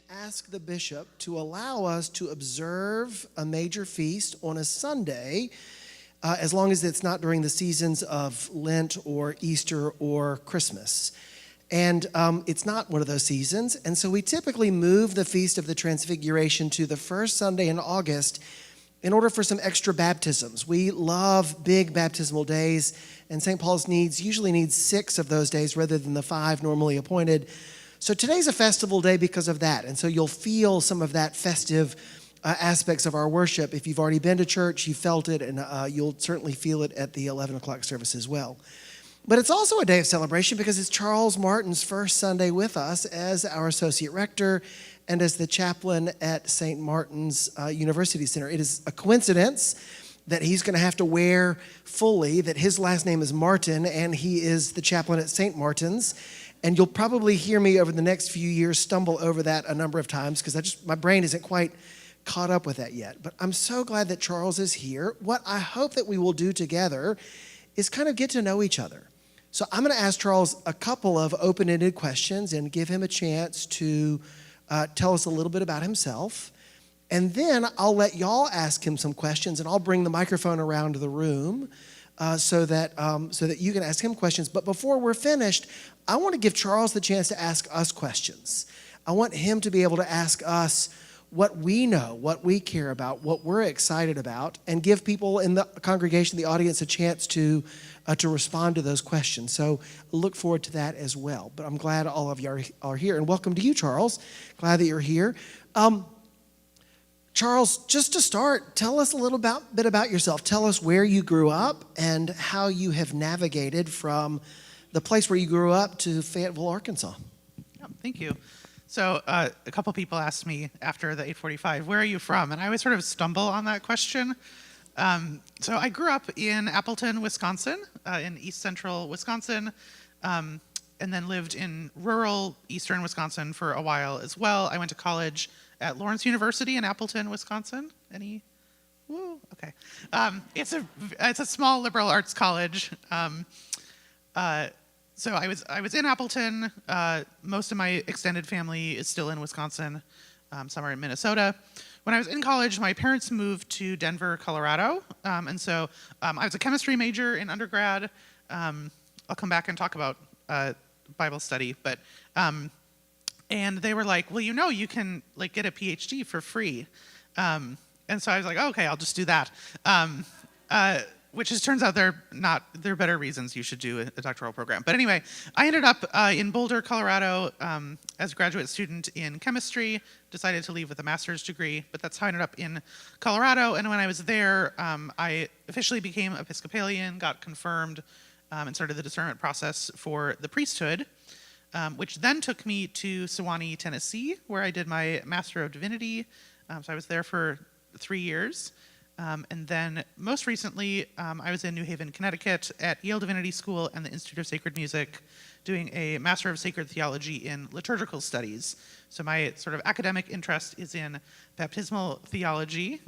ask the bishop to allow us to observe a major feast on a Sunday, as long as it's not during the seasons of Lent or Easter or Christmas. And it's not one of those seasons, and so we typically move the Feast of the Transfiguration to the first Sunday in August in order for some extra baptisms. We love big baptismal days, and St. Paul's usually needs 6 of those days rather than the 5 normally appointed. So today's a festival day because of that, and so you'll feel some of that festive aspects of our worship. If you've already been to church, you felt it, and you'll certainly feel it at the 11 o'clock service as well. But it's also a day of celebration because it's Charles Martin's first Sunday with us as our associate rector and as the chaplain at St. Martin's University Center. It is a coincidence that he's going to have to wear fully that his last name is Martin and he is the chaplain at St. Martin's. And you'll probably hear me over the next few years stumble over that a number of times because my brain isn't quite caught up with that yet. But I'm so glad that Charles is here. What I hope that we will do together is kind of get to know each other. So I'm going to ask Charles a couple of open-ended questions and give him a chance to tell us a little bit about himself. And then I'll let y'all ask him some questions, and I'll bring the microphone around the room so that you can ask him questions. But before we're finished, I want to give Charles the chance to ask us questions. I want him to be able to ask us what we know, what we care about, what we're excited about, and give people in the congregation, the audience, a chance to respond to those questions. So look forward to that as well. But I'm glad all of you are here. And welcome to you, Charles. Glad that you're here. Charles, just to start, tell us a little bit about yourself. Tell us where you grew up and how you have navigated from the place where you grew up to Fayetteville, Arkansas. Yeah, thank you. So a couple people asked me after the 8:45, where are you from? And I always sort of stumble on that question. So I grew up in Appleton, Wisconsin, in east central Wisconsin, and then lived in rural eastern Wisconsin for a while as well. I went to college at Lawrence University in Appleton, Wisconsin. Any? Woo, okay. It's a small liberal arts college. So I was in Appleton. Most of my extended family is still in Wisconsin. Some are in Minnesota. When I was in college, my parents moved to Denver, Colorado. And so I was a chemistry major in undergrad. I'll come back and talk about Bible study. But and they were like, well, you can get a PhD for free. And so I was like, oh, okay, I'll just do that. Which turns out there are better reasons you should do a doctoral program. But anyway, I ended up in Boulder, Colorado as a graduate student in chemistry, decided to leave with a master's degree, but that's how I ended up in Colorado. And when I was there, I officially became Episcopalian, got confirmed, and started the discernment process for the priesthood, which then took me to Sewanee, Tennessee, where I did my Master of Divinity. So I was there for 3 years. And then most recently, I was in New Haven, Connecticut at Yale Divinity School and the Institute of Sacred Music doing a Master of Sacred Theology in Liturgical Studies. So my sort of academic interest is in baptismal theology,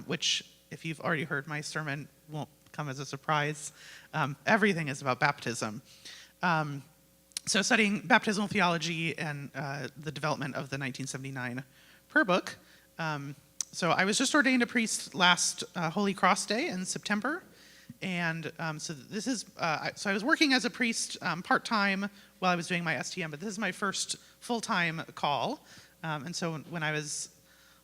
which, if you've already heard my sermon, won't come as a surprise. Everything is about baptism. So studying baptismal theology and the development of the 1979 prayer book. So I was just ordained a priest last Holy Cross Day in September, and so I was working as a priest part-time while I was doing my STM, but this is my first full-time call, and so when I was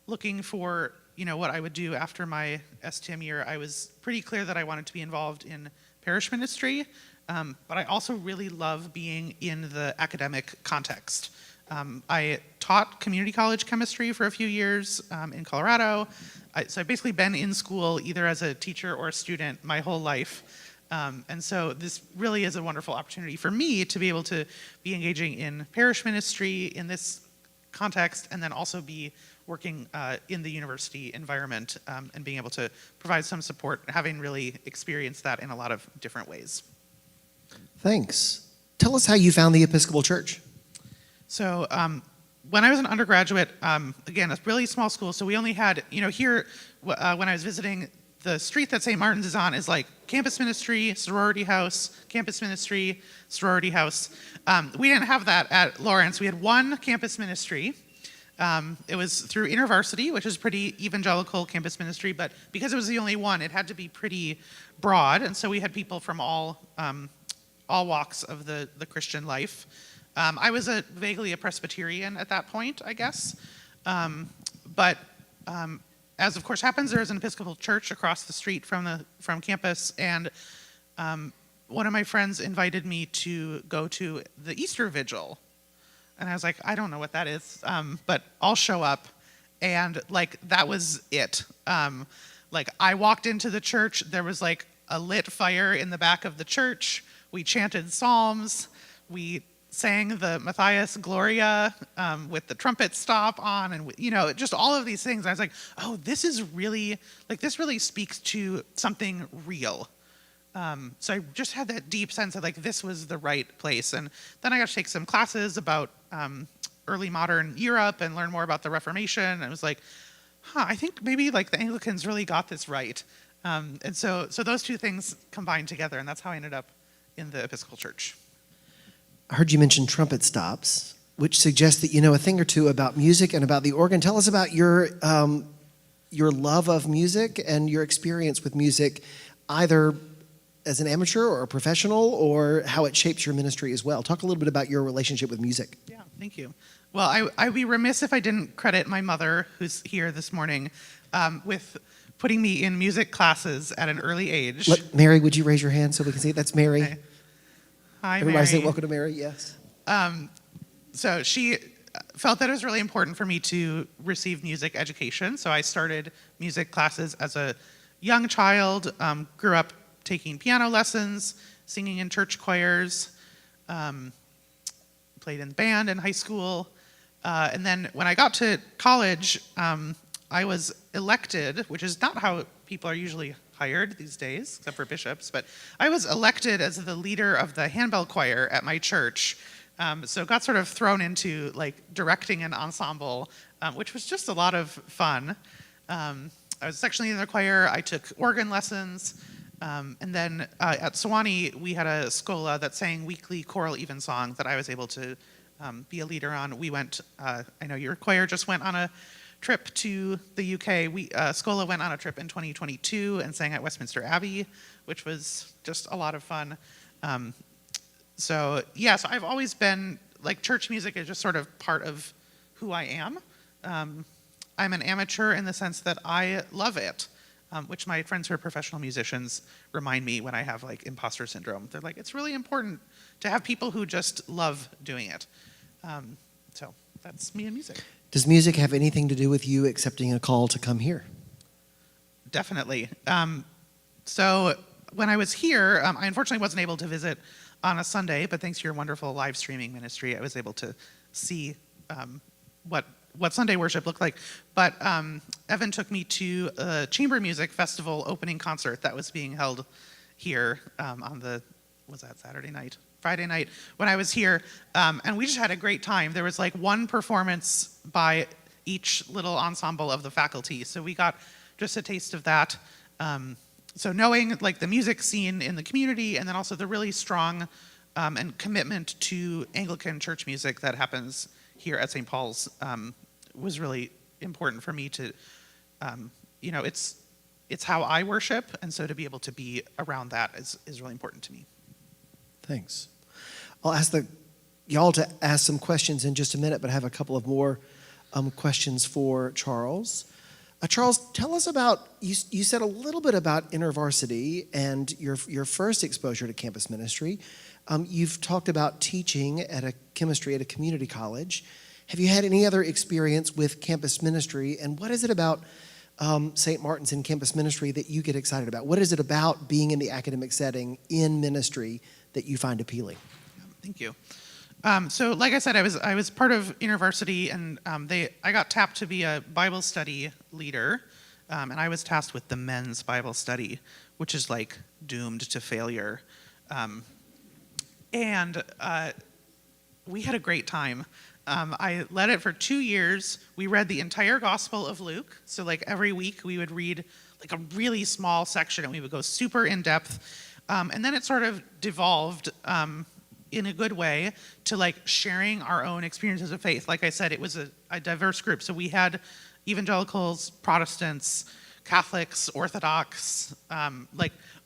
looking for what I would do after my STM year, I was pretty clear that I wanted to be involved in parish ministry, but I also really love being in the academic context. I taught community college chemistry for a few years in Colorado. So I've basically been in school either as a teacher or a student my whole life. And so this really is a wonderful opportunity for me to be able to be engaging in parish ministry in this context, and then also be working in the university environment and being able to provide some support, having really experienced that in a lot of different ways. Thanks. Tell us how you found the Episcopal Church. So when I was an undergraduate, again, a really small school, so we only had, here, when I was visiting, the street that St. Martin's is on is like campus ministry, sorority house, campus ministry, sorority house. We didn't have that at Lawrence. We had one campus ministry, It was through InterVarsity, which is pretty evangelical campus ministry, but because it was the only one, it had to be pretty broad, and so we had people from all walks of the Christian life. I was vaguely a Presbyterian at that point, I guess, but as of course happens, there is an Episcopal church across the street from campus, and one of my friends invited me to go to the Easter Vigil. And I was like, I don't know what that is, but I'll show up. And like, that was it. Like, I walked into the church, there was like a lit fire in the back of the church. We chanted psalms. We sang the Matthias Gloria with the trumpet stop on, and just all of these things. I was like, oh, this really speaks to something real. So I just had that deep sense of like, this was the right place. And then I got to take some classes about early modern Europe and learn more about the Reformation. And I was like, I think maybe like the Anglicans really got this right. And so those two things combined together, and that's how I ended up in the Episcopal Church. I heard you mention trumpet stops, which suggests that you know a thing or two about music and about the organ. Tell us about your love of music and your experience with music, either as an amateur or a professional, or how it shapes your ministry as well. Talk a little bit about your relationship with music. Yeah, thank you. Well, I'd be remiss if I didn't credit my mother, who's here this morning, with putting me in music classes at an early age. Mary, would you raise your hand so we can see it? That's Mary. Okay. Hi, Everybody Mary. say welcome to Mary, yes. So she felt that it was really important for me to receive music education. So I started music classes as a young child, grew up taking piano lessons, singing in church choirs, played in band in high school. And then when I got to college, I was elected, which is not how people are usually hired these days, except for bishops, but I was elected as the leader of the handbell choir at my church. So got sort of thrown into like directing an ensemble, which was just a lot of fun. I was section leader in the choir, I took organ lessons, and then at Sewanee, we had a schola that sang weekly choral evensong that I was able to be a leader on. We went, I know your choir just went on a trip to the UK. Schola went on a trip in 2022 and sang at Westminster Abbey, which was just a lot of fun. So I've always been, like, church music is just sort of part of who I am. I'm an amateur in the sense that I love it, which my friends who are professional musicians remind me when I have like imposter syndrome. They're like, it's really important to have people who just love doing it. So that's me and music. Does music have anything to do with you accepting a call to come here? Definitely. So when I was here, I unfortunately wasn't able to visit on a Sunday, but thanks to your wonderful live streaming ministry, I was able to see what Sunday worship looked like. But Evan took me to a chamber music festival opening concert that was being held here on was that Friday night when I was here, and we just had a great time. There was like one performance by each little ensemble of the faculty, so we got just a taste of that. So knowing like the music scene in the community, and then also the really strong and commitment to Anglican church music that happens here at St. Paul's was really important for me to, it's how I worship, and so to be able to be around that is really important to me. Thanks. I'll ask y'all to ask some questions in just a minute, but I have a couple of more questions for Charles. Charles, tell us about, you said a little bit about InterVarsity and your first exposure to campus ministry. You've talked about teaching chemistry at a community college. Have you had any other experience with campus ministry, and what is it about St. Martin's and campus ministry that you get excited about? What is it about being in the academic setting in ministry that you find appealing? Thank you. So like I said, I was part of InterVarsity, and I got tapped to be a Bible study leader, and I was tasked with the men's Bible study, which is like doomed to failure. And we had a great time. I led it for 2 years. We read the entire Gospel of Luke. So like every week we would read like a really small section, and we would go super in depth. And then it sort of devolved in a good way to like sharing our own experiences of faith. Like I said, it was a diverse group. So we had evangelicals, Protestants, Catholics, Orthodox,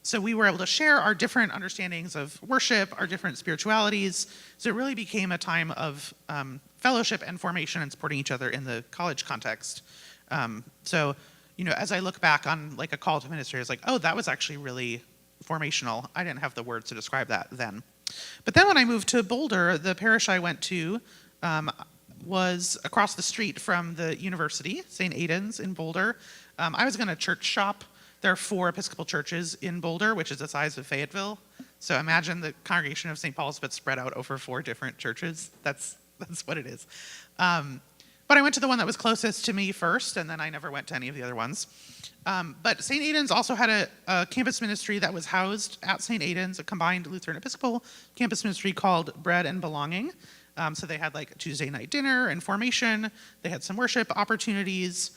so we were able to share our different understandings of worship, our different spiritualities. So it really became a time of fellowship and formation and supporting each other in the college context. So, as I look back on like a call to ministry, I was like, oh, that was actually really formational. I didn't have the words to describe that then. But then when I moved to Boulder, the parish I went to was across the street from the university, St. Aidan's in Boulder. I was going to church shop. There are 4 Episcopal churches in Boulder, which is the size of Fayetteville. So imagine the congregation of St. Paul's, but spread out over 4 different churches. That's what it is. But I went to the one that was closest to me first, and then I never went to any of the other ones. But St. Aidan's also had a campus ministry that was housed at St. Aidan's, a combined Lutheran Episcopal campus ministry called Bread and Belonging. So they had like a Tuesday night dinner and formation. They had some worship opportunities.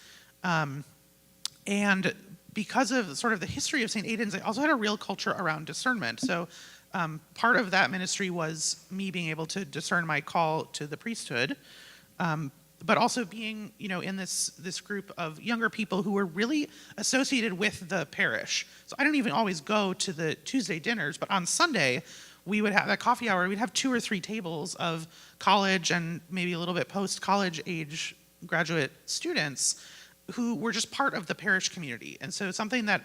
And because of sort of the history of St. Aidan's, they also had a real culture around discernment. So part of that ministry was me being able to discern my call to the priesthood, but also being, in this group of younger people who were really associated with the parish. So I didn't even always go to the Tuesday dinners, but on Sunday, we would have at coffee hour, we'd have 2 or 3 tables of college and maybe a little bit post-college age graduate students who were just part of the parish community. And so something that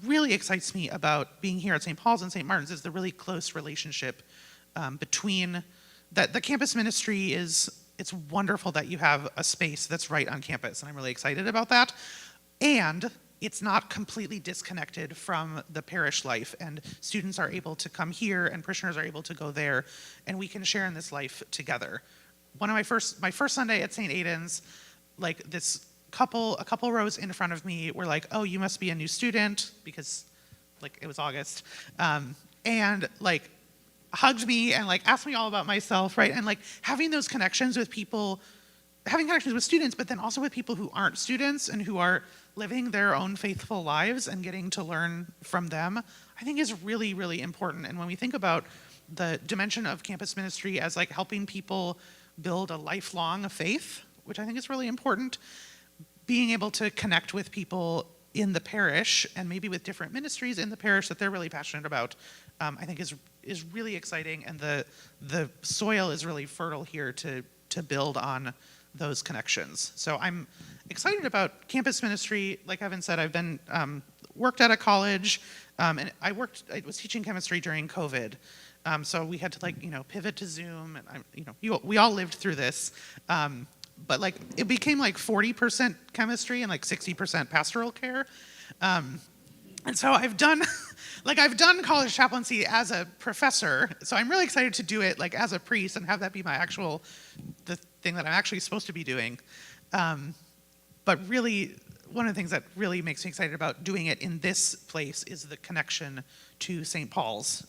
really excites me about being here at St. Paul's and St. Martin's is the really close relationship between the campus ministry it's wonderful that you have a space that's right on campus, and I'm really excited about that. And it's not completely disconnected from the parish life, and students are able to come here and parishioners are able to go there, and we can share in this life together. My first Sunday at St. Aidan's, like a couple rows in front of me were like, oh, you must be a new student, because like it was August, and like hugged me and like asked me all about myself, right? And like having those connections with people, having connections with students, but then also with people who aren't students and who are living their own faithful lives and getting to learn from them, I think is really, really important. And when we think about the dimension of campus ministry as like helping people build a lifelong faith, which I think is really important, being able to connect with people in the parish and maybe with different ministries in the parish that they're really passionate about, I think is really exciting, and the soil is really fertile here to build on those connections. So I'm excited about campus ministry. Like Evan said, I've been worked at a college, and I was teaching chemistry during COVID. So we had to pivot to Zoom, and we all lived through this. But like it became like 40% chemistry and like 60% pastoral care. And so I've done college chaplaincy as a professor. So I'm really excited to do it like as a priest and have that be the thing that I'm actually supposed to be doing. But really, one of the things that really makes me excited about doing it in this place is the connection to St. Paul's.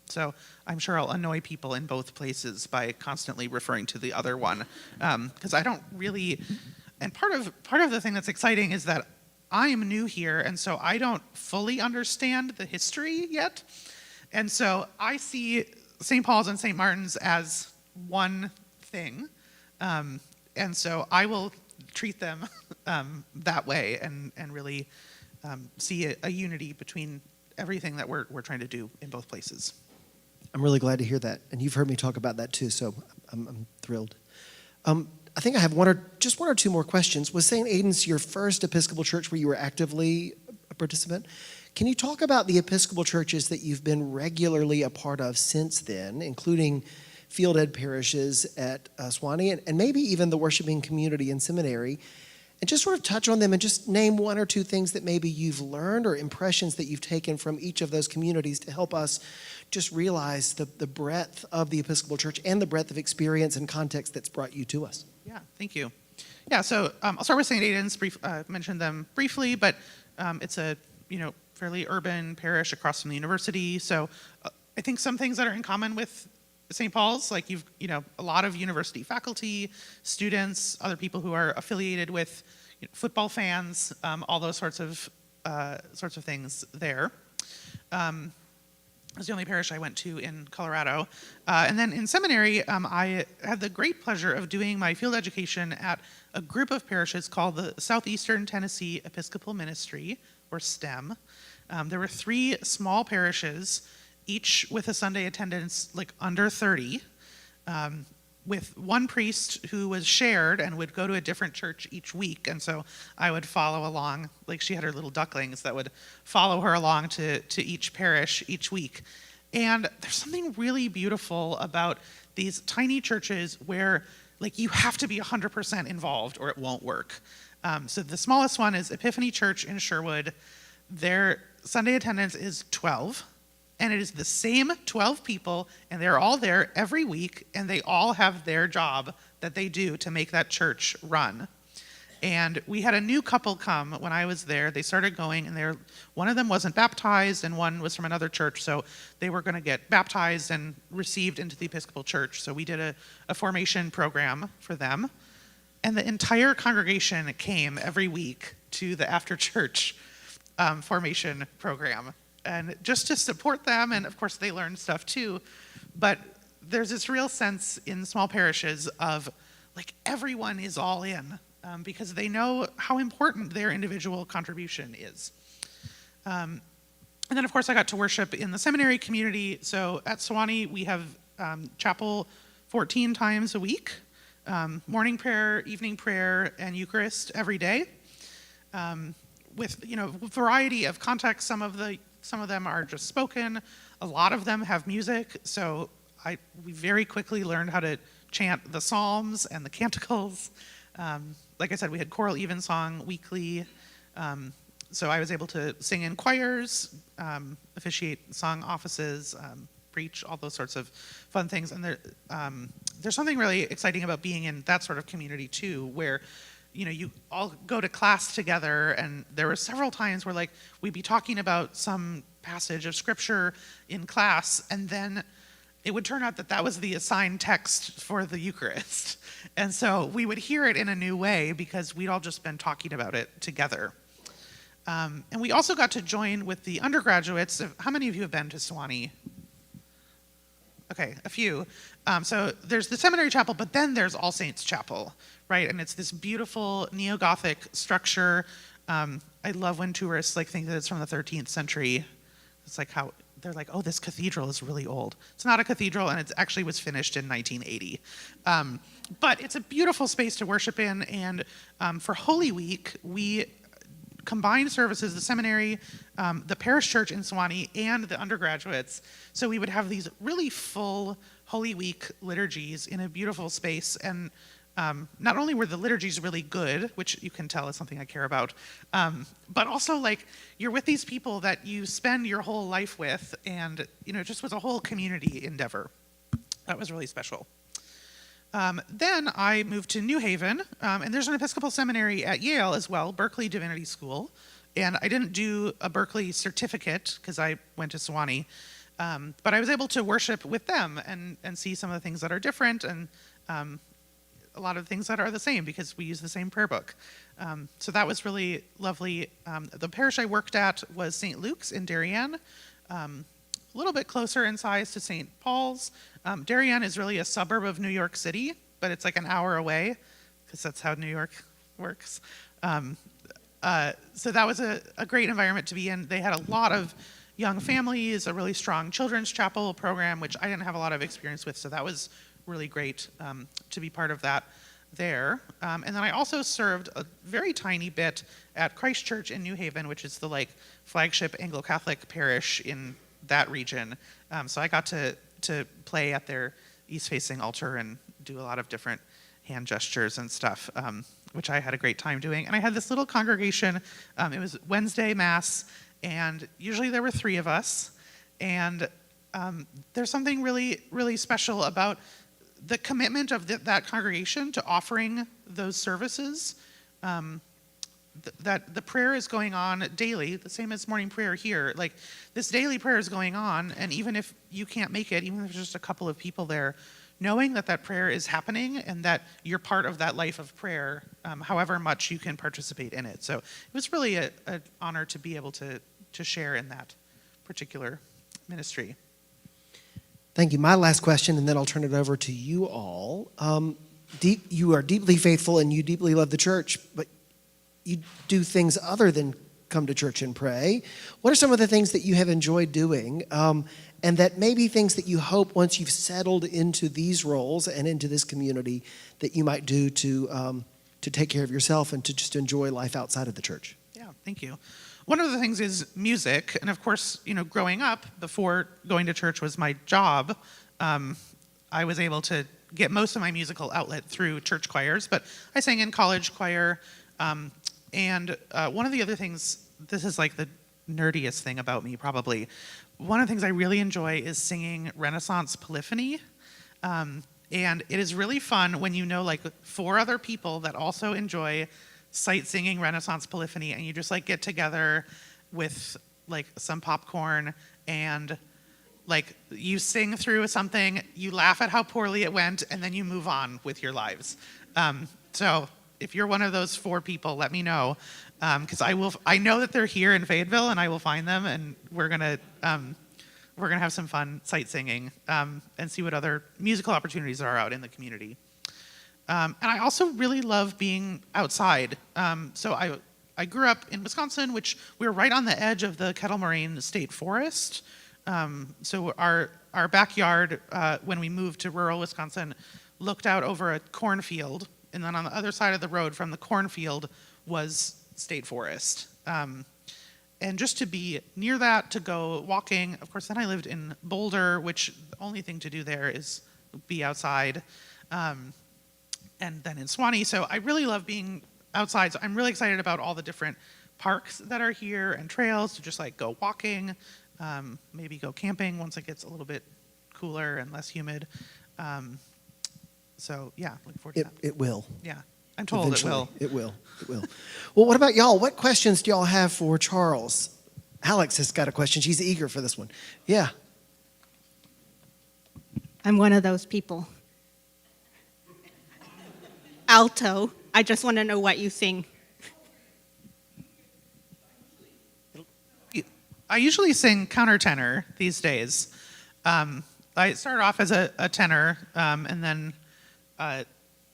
So I'm sure I'll annoy people in both places by constantly referring to the other one, because I don't really. And part of the thing that's exciting is that I am new here, and so I don't fully understand the history yet. And so I see St. Paul's and St. Martin's as one thing, and so I will treat them that way and really see a unity between everyththing that we're trying to do in both places. I'm really glad to hear that, and you've heard me talk about that too, so I'm thrilled. I think I have one or two more questions. Was St. Aidan's your first Episcopal church where you were actively a participant? Can you talk about the Episcopal churches that you've been regularly a part of since then, including field ed parishes at Sewanee and maybe even the worshiping community in seminary, and just sort of touch on them and just name 1 or 2 things that maybe you've learned or impressions that you've taken from each of those communities to help us just realize the breadth of the Episcopal Church and the breadth of experience and context that's brought you to us. Yeah, thank you. Yeah, so I'll start with St. Aidan's. Mentioned them briefly, but it's a fairly urban parish across from the university. So I think some things that are in common with St. Paul's, like you've a lot of university faculty, students, other people who are affiliated with football fans, all those sorts of things there. It was the only parish I went to in Colorado. And then in seminary, I had the great pleasure of doing my field education at a group of parishes called the Southeastern Tennessee Episcopal Ministry, or STEM. There were 3 small parishes, each with a Sunday attendance like under 30, with one priest who was shared and would go to a different church each week. And so I would follow along, like she had her little ducklings that would follow her along to each parish each week. And there's something really beautiful about these tiny churches where like you have to be 100% involved or it won't work. So the smallest one is Epiphany Church in Sherwood. Their Sunday attendance is 12. And it is the same 12 people, and they're all there every week, and they all have their job that they do to make that church run. And we had a new couple come when I was there. They started going, and one of them wasn't baptized, and one was from another church, so they were going to get baptized and received into the Episcopal Church. So we did a formation program for them, and the entire congregation came every week to the after-church formation program. And just to support them, and of course they learned stuff too, but there's this real sense in small parishes of like everyone is all in because they know how important their individual contribution is. And then of course I got to worship in the seminary community. So at Sewanee we have chapel 14 times a week, morning prayer, evening prayer, and Eucharist every day. With variety of contexts. Some of them are just spoken. A lot of them have music. So we very quickly learned how to chant the psalms and the canticles. Like I said, we had choral evensong weekly. So I was able to sing in choirs, officiate song offices, preach, all those sorts of fun things. And there's something really exciting about being in that sort of community too, where you all go to class together, and there were several times where like we'd be talking about some passage of scripture in class, and then it would turn out that was the assigned text for the Eucharist. And so we would hear it in a new way because we'd all just been talking about it together. And we also got to join with the undergraduates. How many of you have been to Sewanee? Okay, a few. So there's the seminary chapel, but then there's All Saints Chapel, right? And it's this beautiful neo-Gothic structure. I love when tourists think that it's from the 13th century. It's like how they're like, oh, this cathedral is really old. It's not a cathedral, and it actually was finished in 1980. But it's a beautiful space to worship in, and for Holy Week, we combined services, the seminary, the parish church in Sewanee, and the undergraduates. So we would have these really full Holy Week liturgies in a beautiful space. And not only were the liturgies really good, which you can tell is something I care about, but also you're with these people that you spend your whole life with, and it just was a whole community endeavor. That was really special. Then I moved to New Haven, and there's an Episcopal seminary at Yale as well, Berkeley Divinity School. And I didn't do a Berkeley certificate because I went to Sewanee, but I was able to worship with them and see some of the things that are different, and a lot of things that are the same because we use the same prayer book. So that was really lovely. The parish I worked at was St. Luke's in Darien, a little bit closer in size to St. Paul's. Darien is really a suburb of New York City, but it's an hour away because that's how New York works. So that was a great environment to be in. They had a lot of young families, a really strong children's chapel program, which I didn't have a lot of experience with, so that was really great to be part of that there. And then I also served a very tiny bit at Christ Church in New Haven, which is the flagship Anglo-Catholic parish in that region. So I got to play at their east-facing altar and do a lot of different hand gestures and stuff, which I had a great time doing. And I had this little congregation. It was Wednesday Mass, and usually there were 3 of us. And there's something really, really special about the commitment of that congregation to offering those services. That the prayer is going on daily, the same as morning prayer here. This daily prayer is going on, and even if you can't make it, even if there's just a couple of people there, knowing that prayer is happening and that you're part of that life of prayer, however much you can participate in it. So it was really an honor to be able to share in that particular ministry. Thank you. My last question, and then I'll turn it over to you all. You are deeply faithful and you deeply love the church, but you do things other than come to church and pray. What are some of the things that you have enjoyed doing, and that may be things that you hope once you've settled into these roles and into this community that you might do to take care of yourself and to just enjoy life outside of the church? Yeah, thank you. One of the things is music, and of course, growing up, before going to church was my job, I was able to get most of my musical outlet through church choirs, but I sang in college choir, and one of the other things, this is like the nerdiest thing about me probably, one of the things I really enjoy is singing Renaissance polyphony, and it is really fun when you know like 4 other people that also enjoy sight singing Renaissance polyphony, and you just like get together with like some popcorn and like you sing through something, you laugh at how poorly it went, and then you move on with your lives. So if you're one of those 4 people, let me know, because I know that they're here in Fayetteville, and I will find them, and we're gonna have some fun sight singing and see what other musical opportunities are out in the community. And I also really love being outside. So I grew up in Wisconsin, which we're right on the edge of the Kettle Moraine State Forest. So our backyard, when we moved to rural Wisconsin, looked out over a cornfield, and then on the other side of the road from the cornfield was state forest. And just to be near that, to go walking, of course, then I lived in Boulder, which the only thing to do there is be outside. And then in Suwanee, so I really love being outside. So I'm really excited about all the different parks that are here and trails to just like go walking, maybe go camping once it gets a little bit cooler and less humid. So yeah, looking forward to that. It will. Yeah, I'm told Eventually. it will. It will. Well, what about y'all? What questions do y'all have for Charles? Alex has got a question. She's eager for this one. Yeah. I'm one of those people. Alto. I just want to know what you sing. I usually sing countertenor these days. I started off as a tenor, and then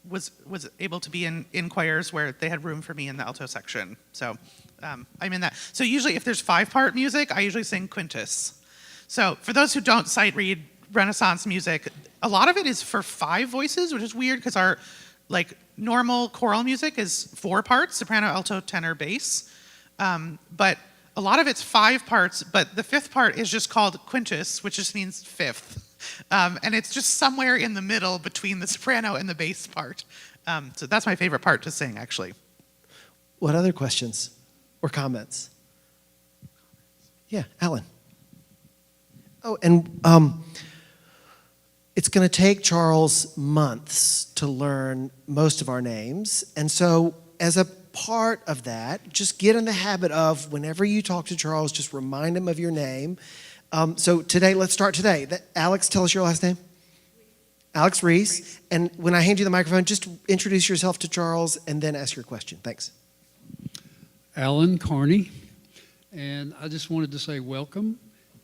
was able to be in choirs where they had room for me in the alto section. So I'm in that. So usually if there's 5-part music, I usually sing quintus. So for those who don't sight read Renaissance music, a lot of it is for 5 voices, which is weird because our like normal choral music is 4 parts, soprano, alto, tenor, bass. But a lot of it's 5 parts, but the 5th part is just called quintus, which just means 5th. And it's just somewhere in the middle between the soprano and the bass part. So that's my favorite part to sing, actually. What other questions or comments? Yeah, Alan. Oh, and it's going to take Charles months to learn most of our names. And so as a part of that, just get in the habit of whenever you talk to Charles, just remind him of your name. So today, let's start today. Alex, tell us your last name. Alex Reese. And when I hand you the microphone, just introduce yourself to Charles and then ask your question. Thanks. Alan Carney. And I just wanted to say welcome.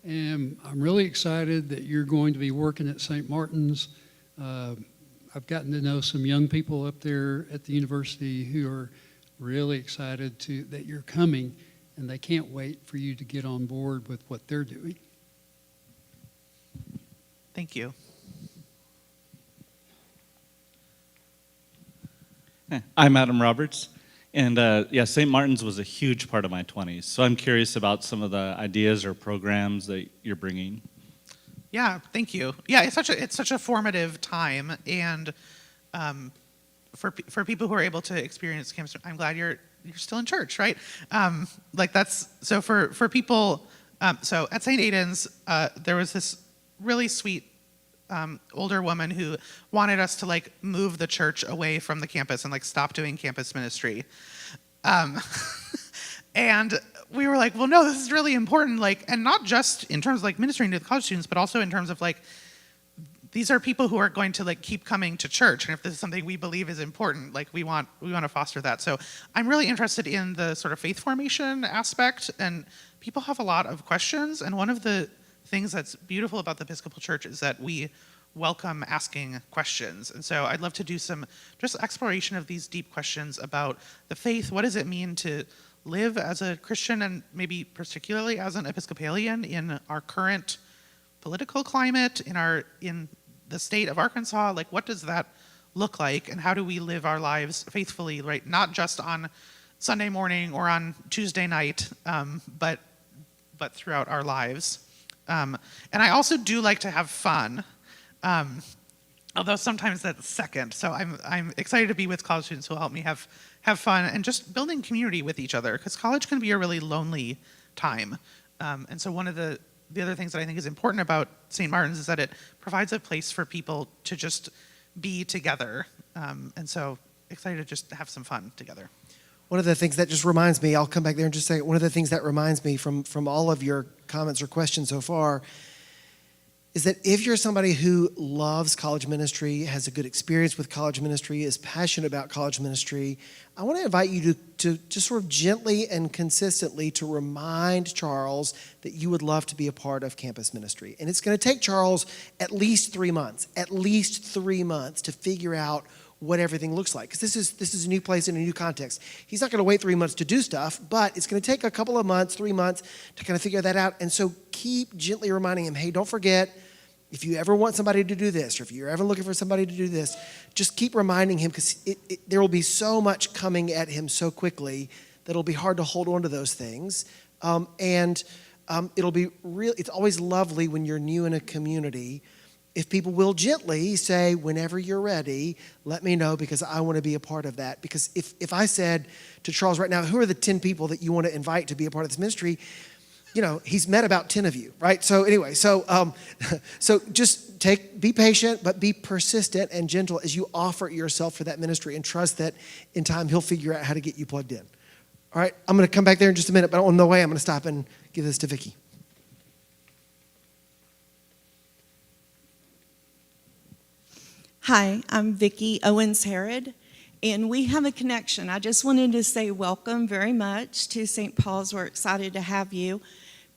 And I'm really excited that you're going to be working at St. Martin's. I've gotten to know some young people up there at the university who are really excited that you're coming, and they can't wait for you to get on board with what they're doing. Thank you. I'm Adam Roberts, and St. Martin's was a huge part of my 20s, so I'm curious about some of the ideas or programs that you're bringing. Yeah, thank you. Yeah, it's such a formative time, and for people who are able to experience campus, I'm glad you're still in church, right? Like that's so for people. So at St. Aidan's, there was this really sweet older woman who wanted us to like move the church away from the campus and like stop doing campus ministry. And we were like, well, no, this is really important. Like, and not just in terms of like ministering to the college students, but also in terms of like, these are people who are going to like keep coming to church. And if this is something we believe is important, like we want to foster that. So I'm really interested in the sort of faith formation aspect, and people have a lot of questions. And one of the things that's beautiful about the Episcopal Church is that we welcome asking questions. And so I'd love to do some just exploration of these deep questions about the faith. What does it mean to live as a Christian, and maybe particularly as an Episcopalian in our current political climate, in the state of Arkansas? Like, what does that look like, and how do we live our lives faithfully, right? Not just on Sunday morning or on Tuesday night, but throughout our lives. And I also do like to have fun, although sometimes that's second. So I'm excited to be with college students who will help me have fun and just building community with each other, because college can be a really lonely time. And so one of the other things that I think is important about St. Martin's is that it provides a place for people to just be together. And so excited to just have some fun together. One of the things that just reminds me, I'll come back there and just say, one of the things that reminds me from all of your comments or questions so far is that if you're somebody who loves college ministry, has a good experience with college ministry, is passionate about college ministry, I want to invite you to just sort of gently and consistently to remind Charles that you would love to be a part of campus ministry. And it's going to take Charles at least 3 months to figure out what everything looks like, because this is a new place in a new context. He's not going to wait 3 months to do stuff, but it's going to take a couple of months, 3 months, to kind of figure that out. And so keep gently reminding him, hey, don't forget, if you ever want somebody to do this, or if you're ever looking for somebody to do this, just keep reminding him, because there will be so much coming at him so quickly that it'll be hard to hold on to those things. It'll be real. It's always lovely when you're new in a community if people will gently say, whenever you're ready, let me know, because I want to be a part of that. Because if I said to Charles right now, who are the 10 people that you want to invite to be a part of this ministry? You know, he's met about 10 of you, right? So anyway, so just be patient, but be persistent and gentle as you offer yourself for that ministry, and trust that in time he'll figure out how to get you plugged in. All right, I'm going to come back there in just a minute, but on the way I'm going to stop and give this to Vicki. Hi, I'm Vicki Owens-Herod, and we have a connection. I just wanted to say welcome very much to St. Paul's. We're excited to have you.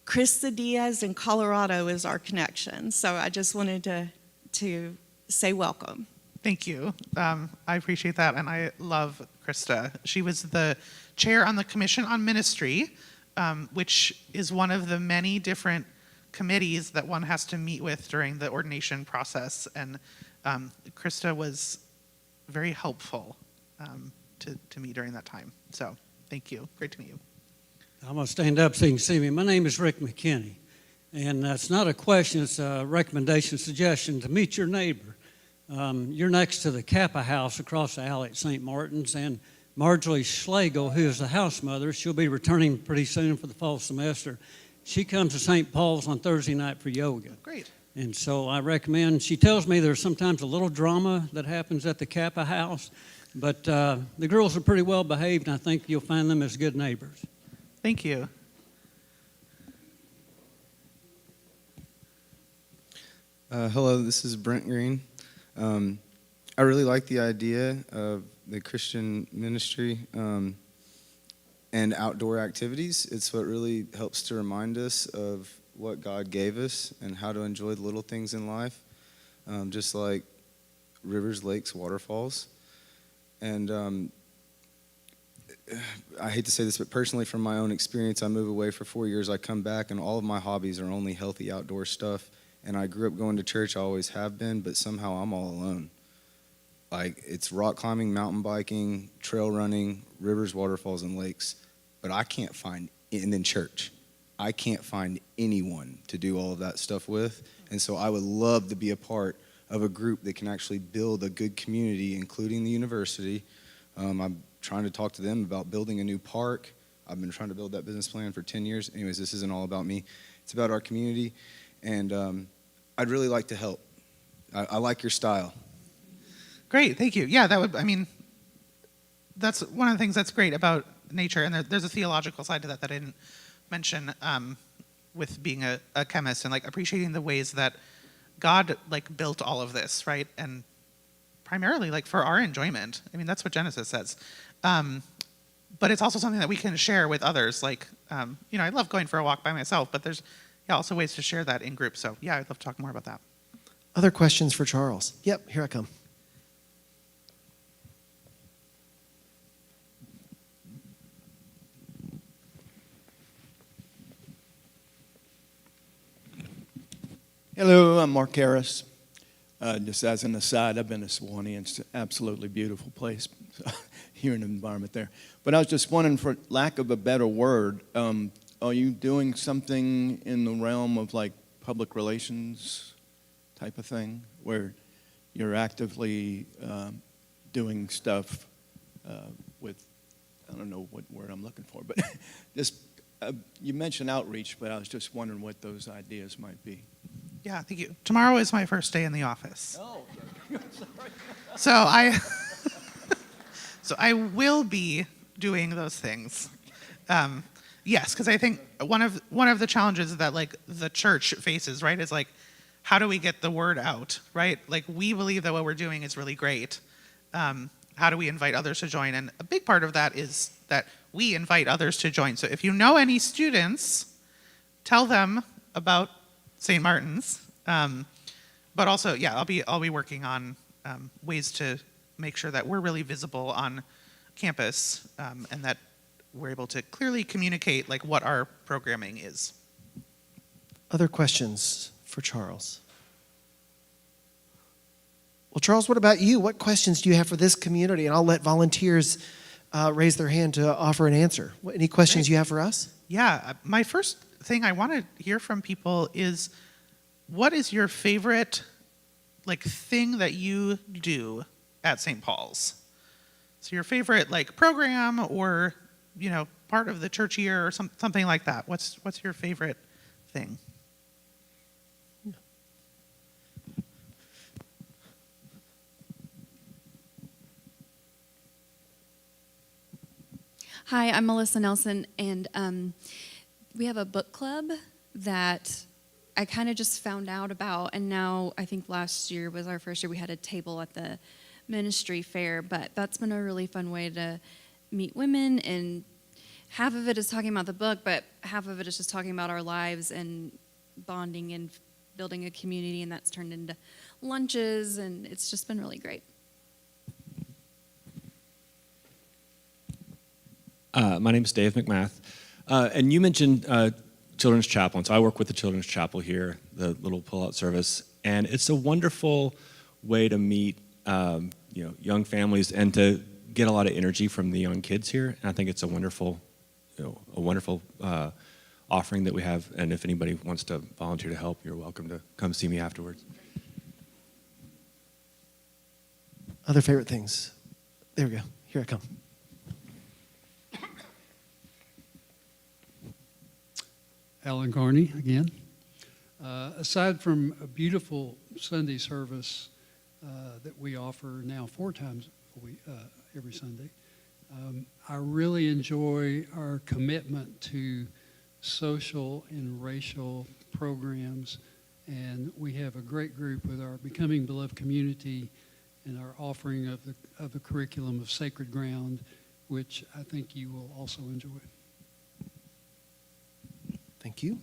Krista Diaz in Colorado is our connection, so I just wanted to say welcome. Thank you. I appreciate that, and I love Krista. She was the chair on the Commission on Ministry, which is one of the many different committees that one has to meet with during the ordination process, and Krista was very helpful to me during that time. So thank you. Great to meet you. I'm going to stand up so you can see me. My name is Rick McKinney, and it's not a question, it's a recommendation, suggestion to meet your neighbor. You're next to the Kappa House across the alley at St. Martin's, and Marjorie Schlegel, who is the house mother, she'll be returning pretty soon for the fall semester. She comes to St. Paul's on Thursday night for yoga. Great. And so I recommend, she tells me there's sometimes a little drama that happens at the Kappa House, but the girls are pretty well behaved, and I think you'll find them as good neighbors. Thank you. Hello, this is Brent Green. I really like the idea of the Christian ministry and outdoor activities. It's what really helps to remind us of what God gave us and how to enjoy the little things in life, just like rivers, lakes, waterfalls. And I hate to say this, but personally, from my own experience, I move away for 4 years. I come back, and all of my hobbies are only healthy outdoor stuff. And I grew up going to church, I always have been, but somehow I'm all alone. Like, it's rock climbing, mountain biking, trail running, rivers, waterfalls, and lakes. But I can't find, and then church. I can't find anyone to do all of that stuff with. And so I would love to be a part of a group that can actually build a good community, including the university. I'm trying to talk to them about building a new park. I've been trying to build that business plan for 10 years. Anyways, this isn't all about me. It's about our community. And I'd really like to help. I like your style. Great, thank you. Yeah, that's one of the things that's great about nature, and there's a theological side to that I didn't mention with being a chemist, and like appreciating the ways that God like built all of this, right? And primarily like for our enjoyment. I mean, that's what Genesis says. But it's also something that we can share with others. Like, I love going for a walk by myself, but there's yeah, also ways to share that in groups. So yeah, I'd love to talk more about that. Other questions for Charles? Yep, here I come. Hello, I'm Mark Harris. Just as an aside, I've been to Sewanee, and it's an absolutely beautiful place. Here in the environment there. But I was just wondering, for lack of a better word, are you doing something in the realm of like public relations type of thing, where you're actively doing stuff with, I don't know what word I'm looking for, but just, you mentioned outreach, but I was just wondering what those ideas might be. Yeah, thank you. Tomorrow is my first day in the office. Oh, sorry. So I will be doing those things. Yes, because I think one of the challenges that like the church faces, right, is like, how do we get the word out, right? Like, we believe that what we're doing is really great. How do we invite others to join? And a big part of that is that we invite others to join. So if you know any students, tell them about St. Martin's. But also, yeah, I'll be working on ways to make sure that we're really visible on campus, and that we're able to clearly communicate like what our programming is. Other questions for Charles? Well, Charles, what about you? What questions do you have for this community? And I'll let volunteers raise their hand to offer an answer. Any questions you have for us? Yeah, my first thing I want to hear from people is, what is your favorite like thing that you do at St. Paul's? So your favorite like program, or part of the church year, or something like that. What's your favorite thing? Hi, I'm Melissa Nelson, and we have a book club that I kind of just found out about, and now I think last year was our first year. We had a table at the ministry fair, but that's been a really fun way to meet women, and half of it is talking about the book, but half of it is just talking about our lives and bonding and building a community, and that's turned into lunches, and it's just been really great. My name is Dave McMath, and you mentioned Children's Chapel, and so I work with the Children's Chapel here, the little pull-out service, and it's a wonderful way to meet young families and to get a lot of energy from the young kids here. And I think it's a wonderful offering that we have. And if anybody wants to volunteer to help, you're welcome to come see me afterwards. Other favorite things? There we go. Here I come. Alan Carney again. Aside from a beautiful Sunday service that we offer now 4 times a week, every Sunday, I really enjoy our commitment to social and racial programs, and we have a great group with our Becoming Beloved Community and our offering of the curriculum of Sacred Ground, which I think you will also enjoy. Thank you.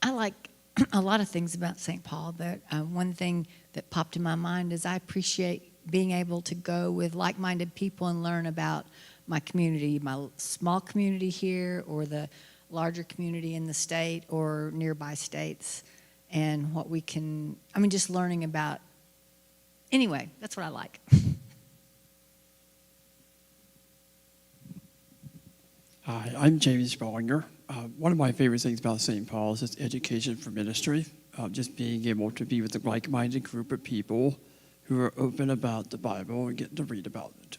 I like a lot of things about St. Paul, but one thing that popped in my mind is I appreciate being able to go with like-minded people and learn about my community, my small community here, or the larger community in the state or nearby states, and what we can, just learning about. Anyway, that's what I like. Hi, I'm Jamie Spallinger. One of my favorite things about St. Paul's is education for ministry, just being able to be with a like-minded group of people who are open about the Bible and getting to read about it.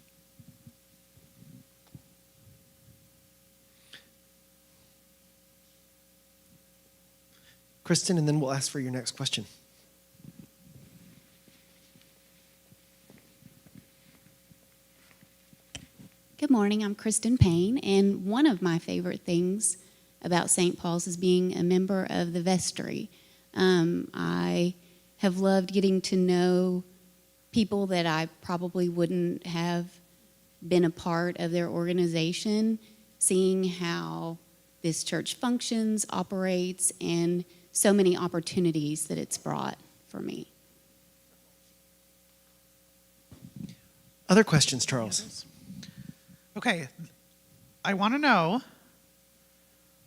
Kristen, and then we'll ask for your next question. Good morning, I'm Kristen Payne, and one of my favorite things about St. Paul's is being a member of the vestry. I have loved getting to know people that I probably wouldn't have been a part of their organization, seeing how this church functions, operates, and so many opportunities that it's brought for me. Other questions, Charles? Okay, I want to know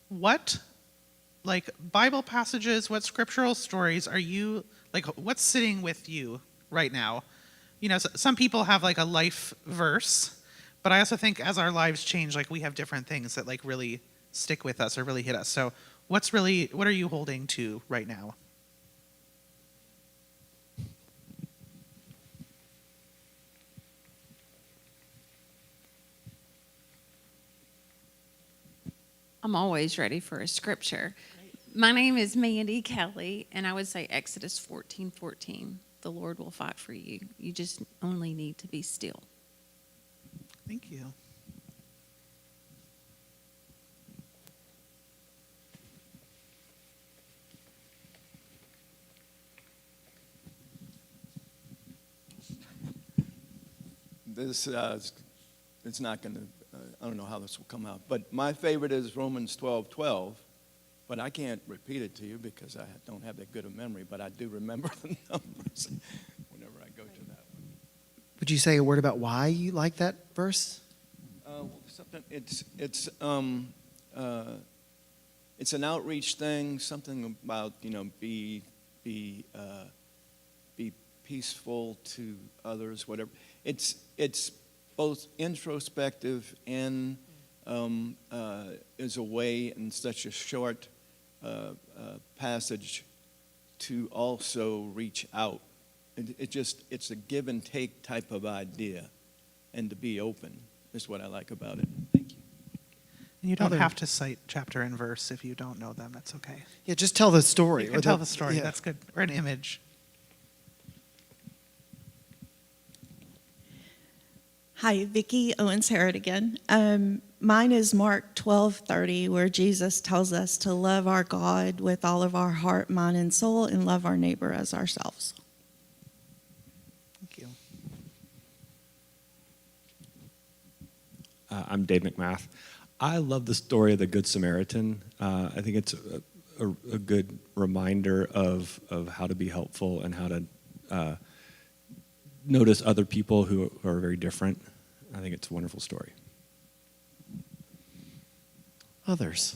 what, like, Bible passages, what scriptural stories are you, like, what's sitting with you right now? You know, some people have like a life verse, but I also think as our lives change, like, we have different things that like really stick with us or really hit us. So what are you holding to right now? I'm always ready for a scripture. My name is Mandy Kelly, and I would say Exodus 14:14. The Lord will fight for you. You just only need to be still. Thank you. This it's not going to. I don't know how this will come out, but my favorite is Romans 12:12. But I can't repeat it to you because I don't have that good a memory. But I do remember the numbers whenever I go to that one. Would you say a word about why you like that verse? Something. It's an outreach thing. Something about be peaceful to others. Whatever. It's both introspective and is a way in such a short passage to also reach out. It's a give and take type of idea, and to be open is what I like about it. Thank you. And you don't have to cite chapter and verse if you don't know them. That's okay. Yeah, just tell the story. You can tell the story. Yeah. That's good. Or an image. Hi, Vicki Owens Harrod again. Mine is Mark 12:30, where Jesus tells us to love our God with all of our heart, mind, and soul, and love our neighbor as ourselves. Thank you. I'm Dave McMath. I love the story of the Good Samaritan. I think it's a good reminder of how to be helpful and how to notice other people who are very different. I think it's a wonderful story. Others?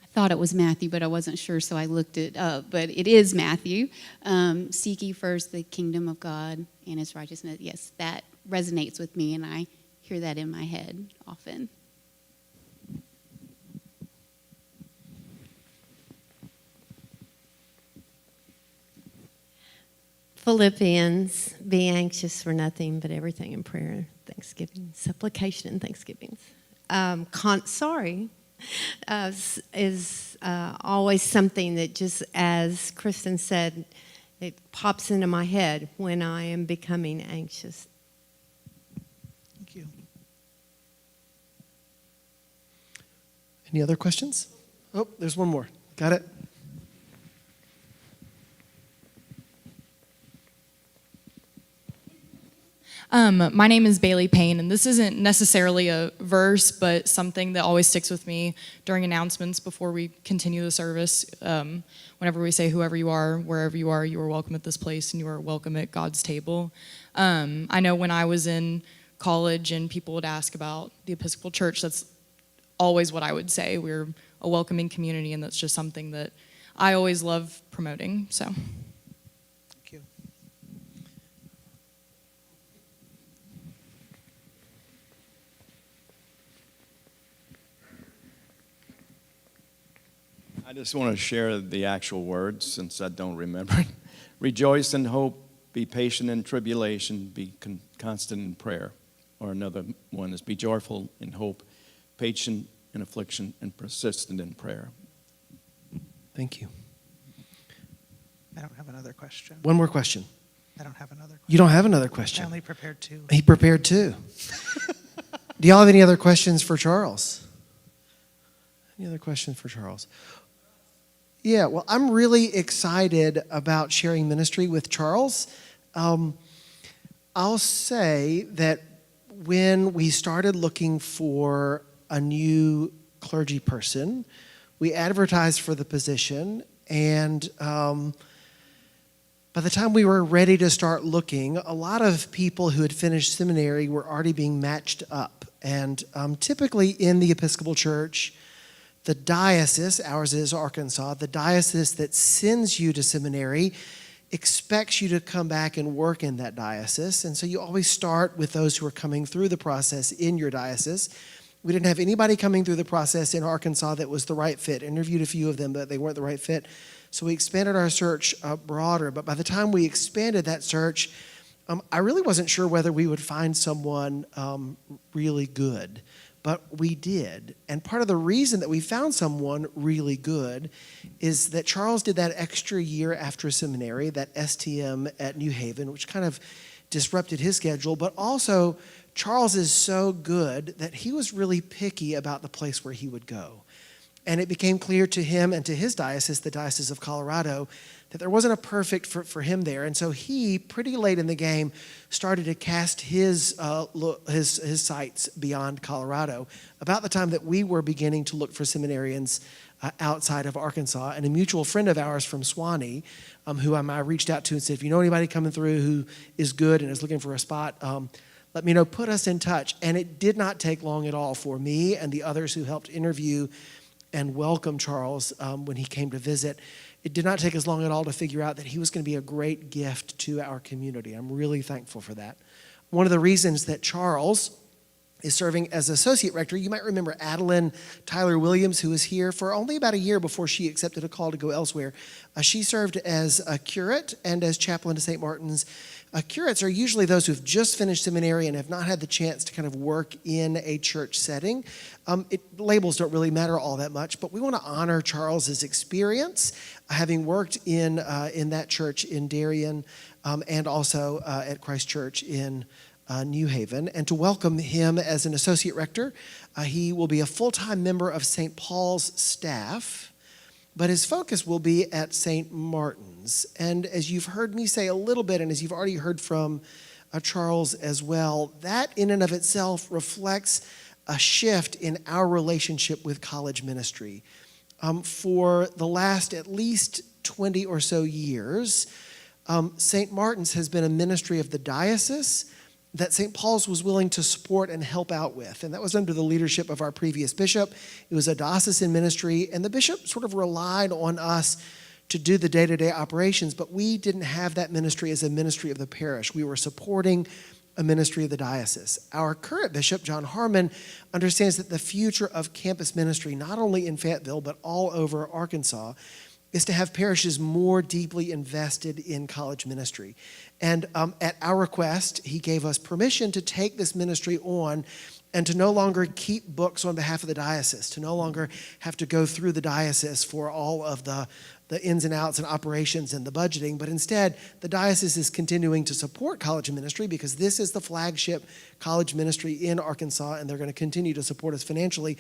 I thought it was Matthew, but I wasn't sure, so I looked it up. But it is Matthew. Seek ye first the kingdom of God and his righteousness. Yes, that resonates with me, and I hear that in my head often. Philippians, be anxious for nothing but everything in prayer, thanksgiving, supplication, and thanksgivings. Is always something that, just as Kristen said, it pops into my head when I am becoming anxious. Thank you. Any other questions? Oh, there's one more. Got it? My name is Bailey Payne, and this isn't necessarily a verse, but something that always sticks with me during announcements before we continue the service. Whenever we say, whoever you are, wherever you are welcome at this place, and you are welcome at God's table. I know when I was in college and people would ask about the Episcopal Church, that's always what I would say. We're a welcoming community, and that's just something that I always love promoting, so. Thank you. I just want to share the actual words since I don't remember it. Rejoice in hope, be patient in tribulation, be constant in prayer. Or another one is be joyful in hope, patient in affliction, and persistent in prayer. Thank you. I don't have another question. One more question. I don't have another question. You don't have another question? I only prepared two. He prepared two. Do y'all have any other questions for Charles? Any other questions for Charles? Yeah, well, I'm really excited about sharing ministry with Charles. I'll say that when we started looking for a new clergy person, we advertised for the position, and by the time we were ready to start looking, a lot of people who had finished seminary were already being matched up. And typically in the Episcopal Church, the diocese, ours is Arkansas, the diocese that sends you to seminary expects you to come back and work in that diocese. And so you always start with those who are coming through the process in your diocese. We didn't have anybody coming through the process in Arkansas that was the right fit. Interviewed a few of them, but they weren't the right fit. So we expanded our search broader. But by the time we expanded that search, I really wasn't sure whether we would find someone really good. But we did. And part of the reason that we found someone really good is that Charles did that extra year after seminary, that STM at New Haven, which kind of disrupted his schedule. But also, Charles is so good that he was really picky about the place where he would go. And it became clear to him and to his diocese, the Diocese of Colorado, that there wasn't a perfect for him there. And so he, pretty late in the game, started to cast his sights beyond Colorado. About the time that we were beginning to look for seminarians outside of Arkansas, and a mutual friend of ours from Swanee, who I reached out to and said, if you know anybody coming through who is good and is looking for a spot, let me know, put us in touch. And it did not take long at all for me and the others who helped interview and welcome Charles when he came to visit. It did not take us long at all to figure out that he was going to be a great gift to our community. I'm really thankful for that. One of the reasons that Charles is serving as associate rector, you might remember Adeline Tyler Williams, who was here for only about a year before she accepted a call to go elsewhere. She served as a curate and as chaplain to St. Martin's. Curates are usually those who've just finished seminary and have not had the chance to kind of work in a church setting. Labels don't really matter all that much, but we want to honor Charles's experience, having worked in that church in Darien and also at Christ Church in New Haven, and to welcome him as an associate rector. He will be a full-time member of St. Paul's staff, but his focus will be at St. Martin's. And as you've heard me say a little bit, and as you've already heard from Charles as well, that in and of itself reflects a shift in our relationship with college ministry. For the last at least 20 or so years, St. Martin's has been a ministry of the diocese that St. Paul's was willing to support and help out with. And that was under the leadership of our previous bishop. It was a diocesan ministry, and the bishop sort of relied on us to do the day-to-day operations, but we didn't have that ministry as a ministry of the parish. We were supporting a ministry of the diocese. Our current bishop, John Harmon, understands that the future of campus ministry, not only in Fayetteville, but all over Arkansas, is to have parishes more deeply invested in college ministry. And at our request, he gave us permission to take this ministry on and to no longer keep books on behalf of the diocese, to no longer have to go through the diocese for all of the ins and outs and operations and the budgeting, but instead the diocese is continuing to support college ministry because this is the flagship college ministry in Arkansas, and they're going to continue to support us financially.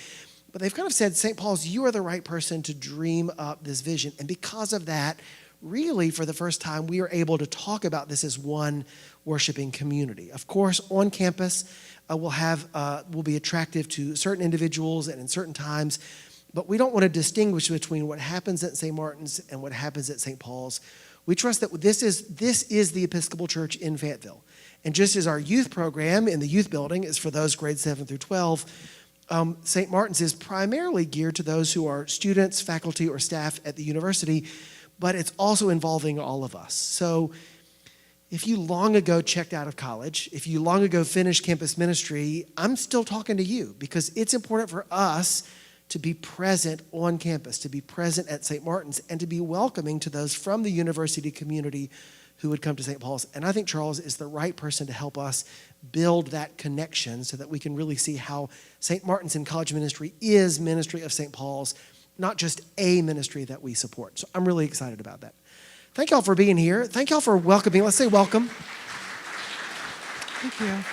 But they've kind of said, St. Paul's, you are the right person to dream up this vision. And because of that, really, for the first time, we are able to talk about this as one worshiping community. Of course, on campus, we'll be attractive to certain individuals and in certain times, but we don't want to distinguish between what happens at St. Martin's and what happens at St. Paul's. We trust that this is the Episcopal Church in Fayetteville. And just as our youth program in the youth building is for those grades 7 through 12, St. Martin's is primarily geared to those who are students, faculty, or staff at the university, but it's also involving all of us. So if you long ago checked out of college, if you long ago finished campus ministry, I'm still talking to you because it's important for us to be present on campus, to be present at St. Martin's, and to be welcoming to those from the university community who would come to St. Paul's. And I think Charles is the right person to help us build that connection so that we can really see how St. Martin's in college ministry is ministry of St. Paul's, not just a ministry that we support. So I'm really excited about that. Thank y'all for being here. Thank y'all for welcoming. Let's say welcome. Thank you.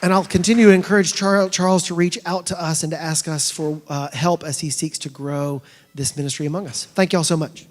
And I'll continue to encourage Charles to reach out to us and to ask us for help as he seeks to grow this ministry among us. Thank y'all so much.